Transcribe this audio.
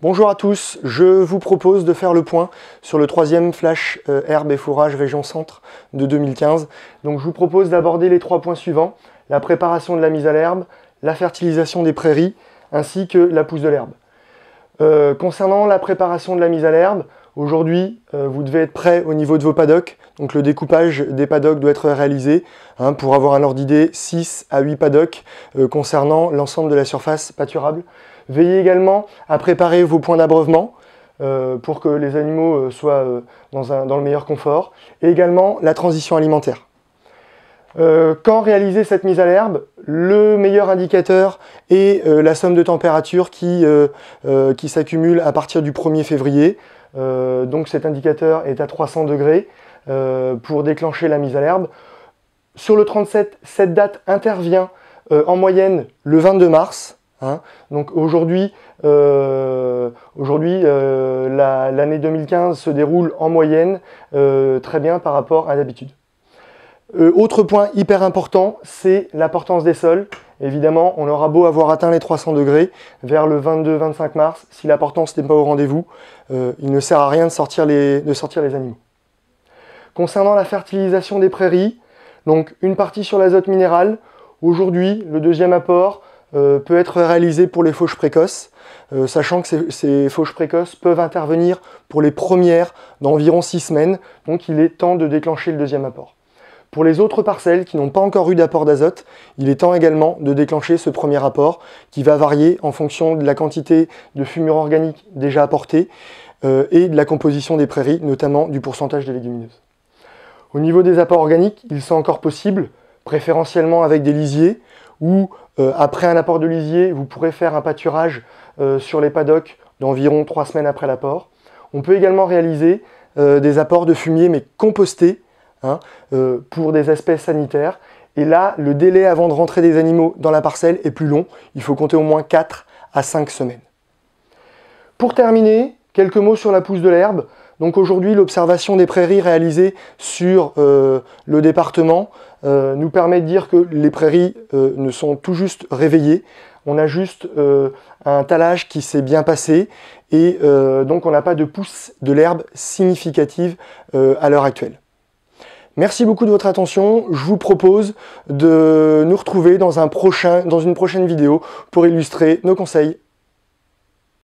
Bonjour à tous, je vous propose de faire le point sur le troisième flash herbe et fourrage région centre de 2015. Donc je vous propose d'aborder les 3 points suivants: la préparation de la mise à l'herbe, la fertilisation des prairies, ainsi que la pousse de l'herbe. Concernant la préparation de la mise à l'herbe, aujourd'hui vous devez être prêt au niveau de vos paddocks. Donc le découpage des paddocks doit être réalisé pour avoir un ordre d'idée 6 à 8 paddocks concernant l'ensemble de la surface pâturable. Veillez également à préparer vos points d'abreuvement pour que les animaux soient dans le meilleur confort, et également la transition alimentaire. Quand réaliser cette mise à l'herbe, le meilleur indicateur est la somme de température qui s'accumule à partir du 1er février. Donc cet indicateur est à 300 degrés pour déclencher la mise à l'herbe. Sur le 37, cette date intervient en moyenne le 22 mars. Donc aujourd'hui, l'année 2015 se déroule en moyenne très bien par rapport à d'habitude. Autre point hyper important, c'est l'importance des sols. Évidemment, on aura beau avoir atteint les 300 degrés vers le 22-25 mars, si l'importance n'est pas au rendez-vous, il ne sert à rien de sortir les animaux. Concernant la fertilisation des prairies, donc une partie sur l'azote minéral. Aujourd'hui, le deuxième apport peut être réalisé pour les fauches précoces, sachant que ces fauches précoces peuvent intervenir pour les premières d'environ 6 semaines, donc il est temps de déclencher le deuxième apport. Pour les autres parcelles qui n'ont pas encore eu d'apport d'azote, il est temps également de déclencher ce premier apport qui va varier en fonction de la quantité de fumure organique déjà apportée et de la composition des prairies, notamment du pourcentage des légumineuses. Au niveau des apports organiques, il sont encore possibles, préférentiellement avec des lisiers, ou après un apport de lisier, vous pourrez faire un pâturage sur les paddocks d'environ 3 semaines après l'apport. On peut également réaliser des apports de fumier, mais compostés, pour des aspects sanitaires. Et là, le délai avant de rentrer des animaux dans la parcelle est plus long. Il faut compter au moins 4 à 5 semaines. Pour terminer, quelques mots sur la pousse de l'herbe. Donc aujourd'hui, l'observation des prairies réalisée sur le département nous permet de dire que les prairies ne sont tout juste réveillées. On a juste un talage qui s'est bien passé et donc on n'a pas de pousse de l'herbe significative à l'heure actuelle. Merci beaucoup de votre attention. Je vous propose de nous retrouver dans une prochaine vidéo pour illustrer nos conseils.